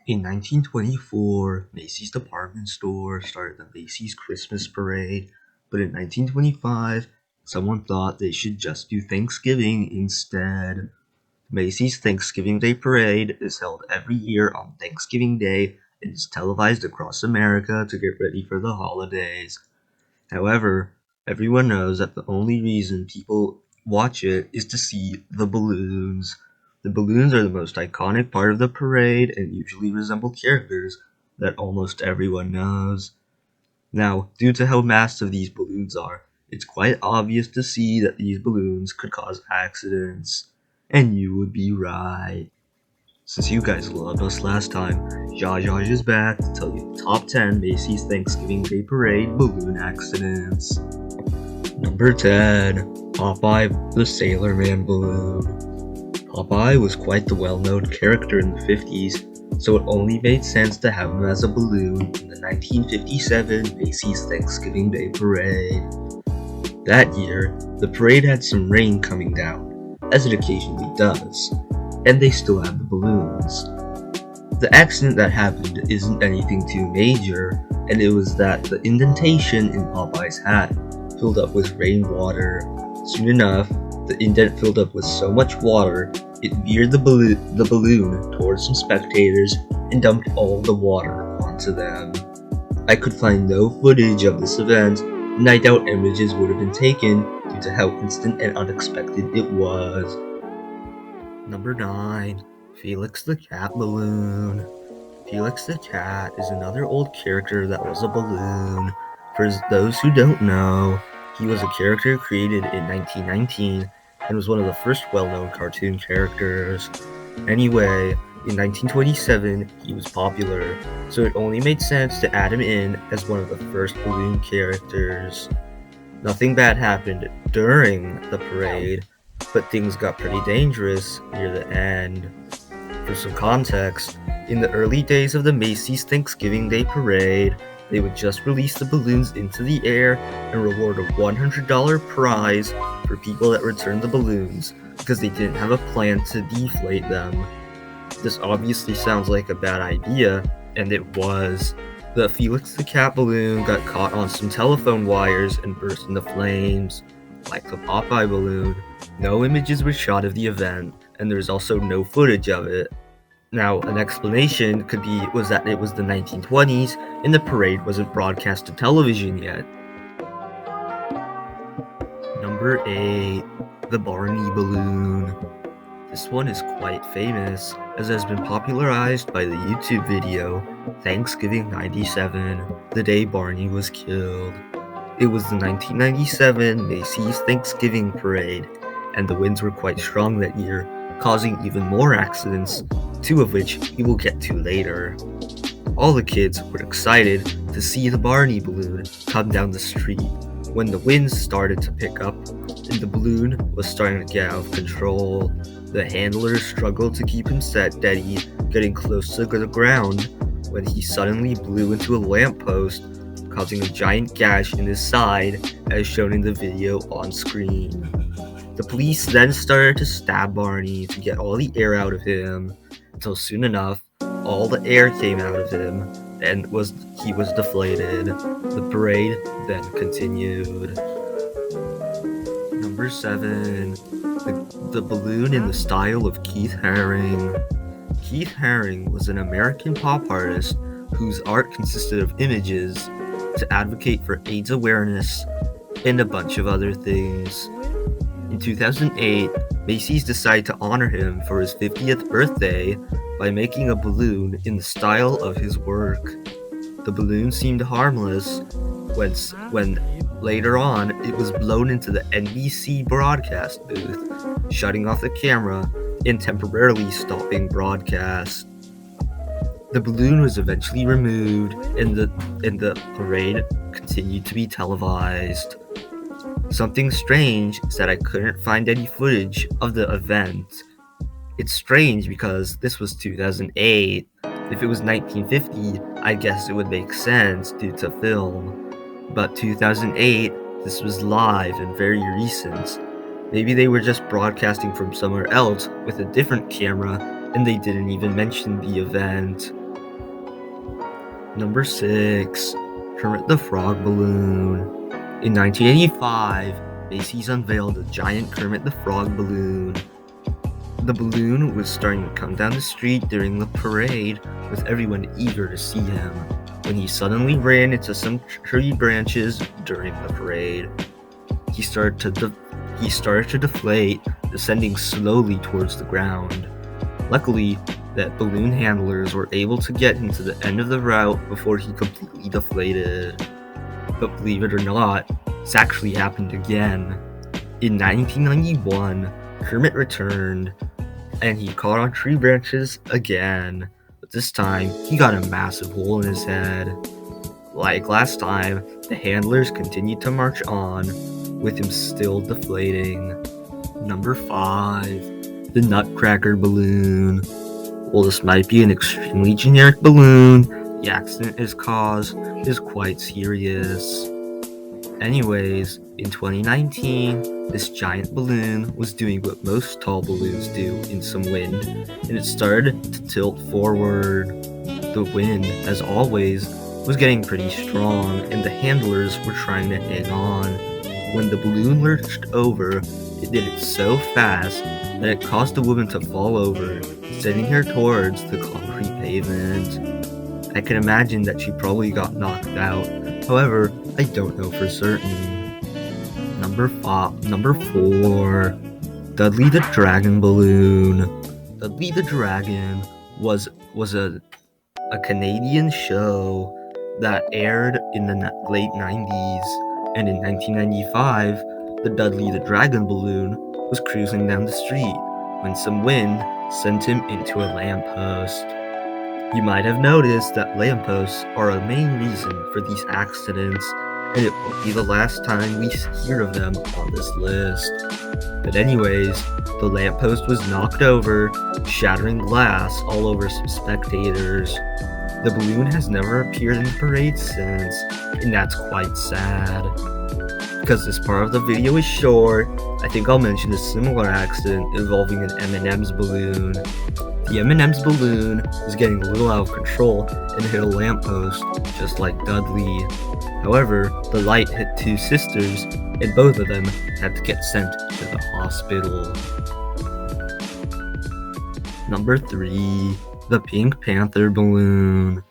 In 1924, Macy's department store started the Macy's Christmas Parade, but in 1925, someone thought they should just do Thanksgiving instead. Macy's Thanksgiving Day Parade is held every year on Thanksgiving Day and is televised across America to get ready for the holidays. However, everyone knows that the only reason people watch it is to see the balloons. The balloons are the most iconic part of the parade and usually resemble characters that almost everyone knows. Now, due to how massive these balloons are, it's quite obvious to see that these balloons could cause accidents. And you would be right. Since you guys loved us last time, Jojjoj is back to tell you the top 10 Macy's Thanksgiving Day Parade balloon accidents. Number 10. Popeye the Sailor Man Balloon. Popeye was quite the well-known character in the 50s, so it only made sense to have him as a balloon in the 1957 Macy's Thanksgiving Day Parade. That year, the parade had some rain coming down, as it occasionally does, and they still had the balloons. The accident that happened isn't anything too major, and it was that the indentation in Popeye's hat filled up with rainwater. Soon enough, the indent filled up with so much water, it veered the balloon towards some spectators and dumped all the water onto them. I could find no footage of this event, and I doubt images would have been taken due to how instant and unexpected it was. Number 9. Felix the Cat Balloon. Felix the Cat is another old character that was a balloon. For those who don't know, he was a character created in 1919 and was one of the first well-known cartoon characters. Anyway, in 1927, he was popular, so it only made sense to add him in as one of the first balloon characters. Nothing bad happened during the parade, but things got pretty dangerous near the end. For some context, in the early days of the Macy's Thanksgiving Day Parade, they would just release the balloons into the air and reward a $100 prize for people that returned the balloons because they didn't have a plan to deflate them. This obviously sounds like a bad idea, and it was. The Felix the Cat balloon got caught on some telephone wires and burst into flames. Like the Popeye balloon, no images were shot of the event, and there's also no footage of it. Now, an explanation was that it was the 1920s and the parade wasn't broadcast to television yet. Number 8. The Barney Balloon. This one is quite famous, as it has been popularized by the YouTube video Thanksgiving 97, the day Barney was killed. It was the 1997 Macy's Thanksgiving Parade, and the winds were quite strong that year, causing even more accidents, 2 of which we will get to later. All the kids were excited to see the Barney balloon come down the street when the winds started to pick up and the balloon was starting to get out of control. The handlers struggled to keep him steady, getting close to the ground when he suddenly blew into a lamppost, causing a giant gash in his side as shown in the video on screen. The police then started to stab Barney to get all the air out of him, until soon enough, all the air came out of him and he was deflated. The parade then continued. Number 7. The balloon in the style of Keith Haring. Keith Haring was an American pop artist whose art consisted of images to advocate for AIDS awareness and a bunch of other things. In 2008, Macy's decided to honor him for his 50th birthday by making a balloon in the style of his work. The balloon seemed harmless when later on it was blown into the NBC broadcast booth, shutting off the camera and temporarily stopping broadcast. The balloon was eventually removed and the parade continued to be televised. Something strange is that I couldn't find any footage of the event. It's strange because this was 2008. If it was 1950, I guess it would make sense due to film. But 2008, this was live and very recent. Maybe they were just broadcasting from somewhere else with a different camera and they didn't even mention the event. Number 6. Kermit the Frog Balloon. In 1985, Macy's unveiled a giant Kermit the Frog balloon. The balloon was starting to come down the street during the parade, with everyone eager to see him, when he suddenly ran into some tree branches during the parade. He started to deflate, descending slowly towards the ground. Luckily, that balloon handlers were able to get him to the end of the route before he completely deflated. But believe it or not, this actually happened again. In 1991, Kermit returned, and he caught on tree branches again, but this time he got a massive hole in his head. Like last time, the handlers continued to march on, with him still deflating. Number 5. The Nutcracker Balloon. While this might be an extremely generic balloon, the accident it caused is quite serious. Anyways, in 2019, this giant balloon was doing what most tall balloons do in some wind, and it started to tilt forward. The wind, as always, was getting pretty strong, and the handlers were trying to hang on. When the balloon lurched over, it did it so fast that it caused the woman to fall over, sending her towards the concrete pavement. I can imagine that she probably got knocked out. However, I don't know for certain. Number 4. Dudley the Dragon Balloon. Dudley the Dragon was a Canadian show that aired in the late 90s, and in 1995, the Dudley the Dragon Balloon was cruising down the street when some wind sent him into a lamppost. You might have noticed that lampposts are a main reason for these accidents, and it won't be the last time we hear of them on this list. But anyways, the lamppost was knocked over, shattering glass all over some spectators. The balloon has never appeared in the parade since, and that's quite sad. Because this part of the video is short, I think I'll mention a similar accident involving an M&M's balloon. The M&M's balloon was getting a little out of control and hit a lamppost, just like Dudley. However, the light hit 2 sisters, and both of them had to get sent to the hospital. Number 3. The Pink Panther Balloon.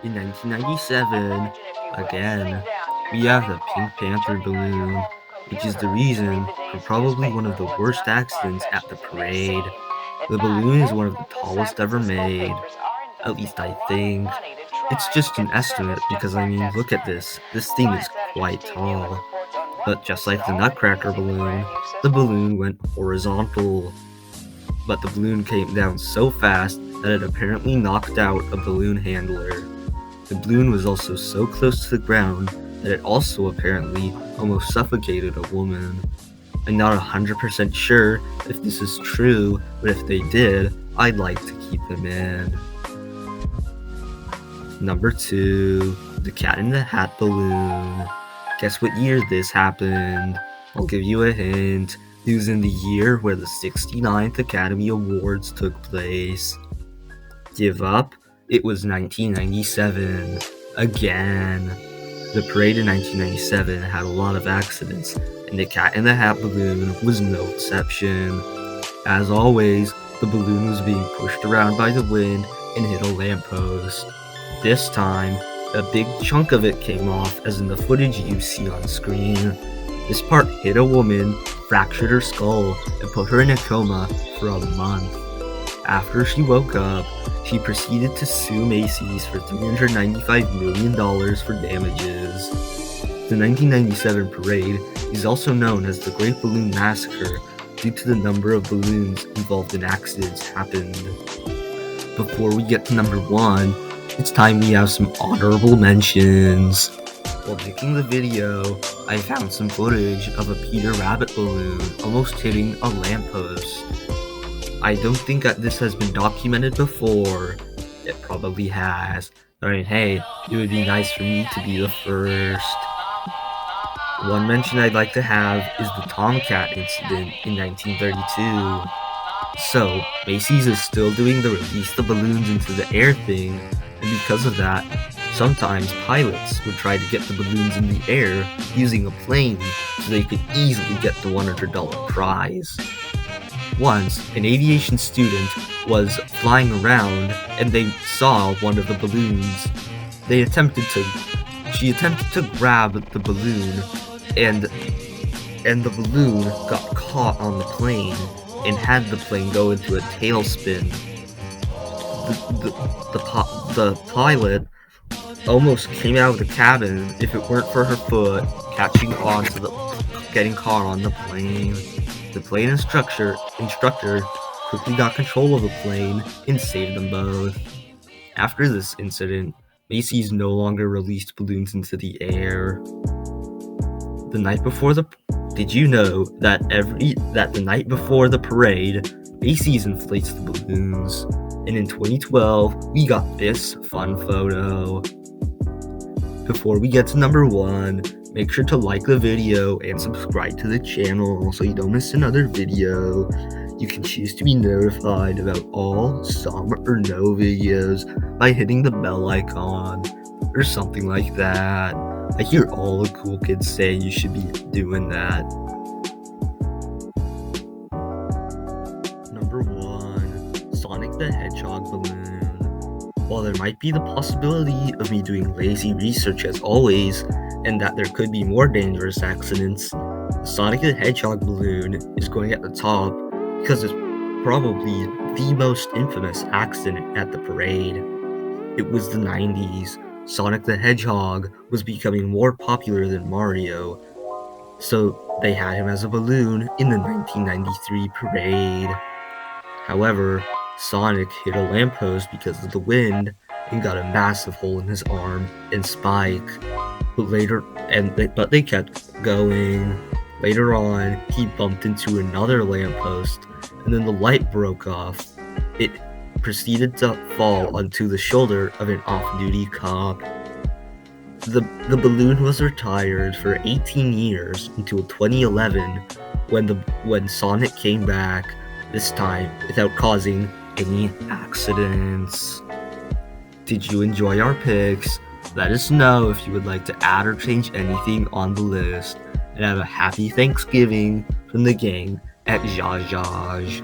In 1997, again, we have the Pink Panther Balloon, which is the reason for probably one of the worst accidents at the parade. The balloon is one of the tallest ever made, at least I think. It's just an estimate because look at this. This thing is quite tall. But just like the Nutcracker balloon, the balloon went horizontal. But the balloon came down so fast that it apparently knocked out a balloon handler. The balloon was also so close to the ground that it also apparently almost suffocated a woman. I'm not 100% sure if this is true, but if they did, I'd like to keep them in. Number 2. The Cat in the Hat Balloon. Guess what year this happened? I'll give you a hint. It was in the year where the 69th Academy Awards took place. Give up? It was 1997. Again. The parade in 1997 had a lot of accidents, and the Cat in the Hat balloon was no exception. As always, the balloon was being pushed around by the wind and hit a lamppost. This time, a big chunk of it came off, as in the footage you see on screen. This part hit a woman, fractured her skull, and put her in a coma for a month. After she woke up, she proceeded to sue Macy's for $395 million for damages. The 1997 parade is also known as the Great Balloon Massacre due to the number of balloons involved in accidents happened. Before we get to number 1, it's time we have some honorable mentions. While making the video, I found some footage of a Peter Rabbit balloon almost hitting a lamppost. I don't think that this has been documented before. It probably has. Hey, it would be nice for me to be the first. One mention I'd like to have is the Tomcat incident in 1932. So, Macy's is still doing the release the balloons into the air thing, and because of that, Sometimes pilots would try to get the balloons in the air using a plane so they could easily get the $100 prize. Once, an aviation student was flying around and they saw one of the balloons. She attempted to grab the balloon, and the balloon got caught on the plane and had the plane go into a tailspin. The pilot almost came out of the cabin if it weren't for her foot getting caught on the plane. The plane instructor quickly got control of the plane and saved them both. After this incident, Macy's no longer released balloons into the air. Did you know that the night before the parade, Macy's inflates the balloons? And in 2012, we got this fun photo. Before we get to number 1, make sure to like the video and subscribe to the channel so you don't miss another video. You can choose to be notified about all, some, or no videos by hitting the bell icon or something like that. I hear all the cool kids say you should be doing that. Number 1, Sonic the Hedgehog balloon. While there might be the possibility of me doing lazy research as always, and that there could be more dangerous accidents, the Sonic the Hedgehog balloon is going at the top because it's probably the most infamous accident at the parade. It was the 90s. Sonic the Hedgehog was becoming more popular than Mario, so they had him as a balloon in the 1993 parade. However, Sonic hit a lamppost because of the wind and got a massive hole in his arm and Spike. But they kept going. Later on, he bumped into another lamppost, and then the light broke off. It proceeded to fall onto the shoulder of an off-duty cop. The balloon was retired for 18 years until 2011, when Sonic came back, this time without causing any accidents. Did you enjoy our picks? Let us know if you would like to add or change anything on the list. And have a happy Thanksgiving from the gang at Jojjoj.